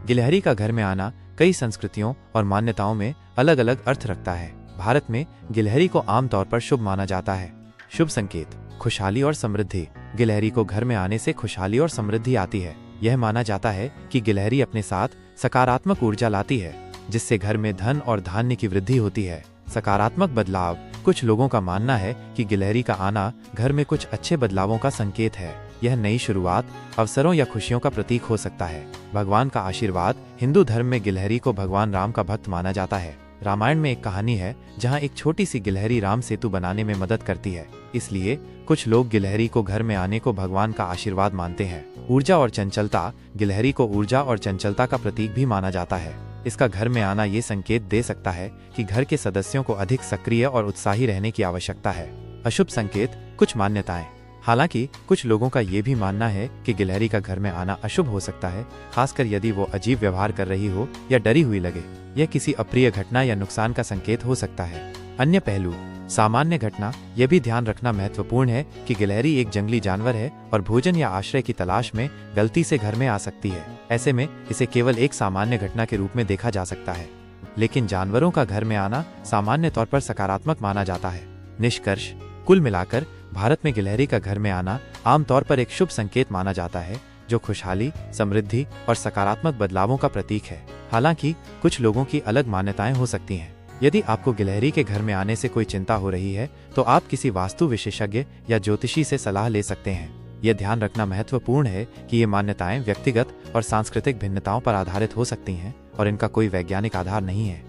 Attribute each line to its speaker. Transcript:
Speaker 1: गिलहरी का घर में आना कई संस्कृतियों और मान्यताओं में अलग अलग अर्थ रखता है। भारत में गिलहरी को आमतौर पर शुभ माना जाता है। शुभ संकेत, खुशहाली और समृद्धि। गिलहरी को घर में आने से खुशहाली और समृद्धि आती है। यह माना जाता है कि गिलहरी अपने साथ सकारात्मक ऊर्जा लाती है, जिससे घर में धन और धान्य की वृद्धि होती है। सकारात्मक बदलाव, कुछ लोगों का मानना है कि गिलहरी का आना घर में कुछ अच्छे बदलावों का संकेत है। यह नई शुरुआत, अवसरों या खुशियों का प्रतीक हो सकता है। भगवान का आशीर्वाद, हिंदू धर्म में गिलहरी को भगवान राम का भक्त माना जाता है। रामायण में एक कहानी है जहां एक छोटी सी गिलहरी राम सेतु बनाने में मदद करती है, इसलिए कुछ लोग गिलहरी को घर में आने को भगवान का आशीर्वाद मानते हैं। ऊर्जा और चंचलता, गिलहरी को ऊर्जा और चंचलता का प्रतीक भी माना जाता है। इसका घर में आना ये संकेत दे सकता है कि घर के सदस्यों को अधिक सक्रिय और उत्साही रहने की आवश्यकता है। अशुभ संकेत, कुछ मान्यताएं। हालांकि कुछ लोगों का ये भी मानना है कि गिलहरी का घर में आना अशुभ हो सकता है, खासकर यदि वो अजीब व्यवहार कर रही हो या डरी हुई लगे। यह किसी अप्रिय घटना या नुकसान का संकेत हो सकता है। अन्य पहलू, सामान्य घटना। यह भी ध्यान रखना महत्वपूर्ण है कि गिलहरी एक जंगली जानवर है और भोजन या आश्रय की तलाश में गलती से घर में आ सकती है। ऐसे में इसे केवल एक सामान्य घटना के रूप में देखा जा सकता है, लेकिन जानवरों का घर में आना सामान्य तौर पर सकारात्मक माना जाता है। निष्कर्ष, कुल मिलाकर भारत में गिलहरी का घर में आना आमतौर पर एक शुभ संकेत माना जाता है, जो खुशहाली, समृद्धि और सकारात्मक बदलावों का प्रतीक है। हालांकि कुछ लोगों की अलग मान्यताएं हो सकती हैं। यदि आपको गिलहरी के घर में आने से कोई चिंता हो रही है, तो आप किसी वास्तु विशेषज्ञ या ज्योतिषी से सलाह ले सकते हैं। यह ध्यान रखना महत्वपूर्ण है कि ये मान्यताएं व्यक्तिगत और सांस्कृतिक भिन्नताओं पर आधारित हो सकती हैं और इनका कोई वैज्ञानिक आधार नहीं है।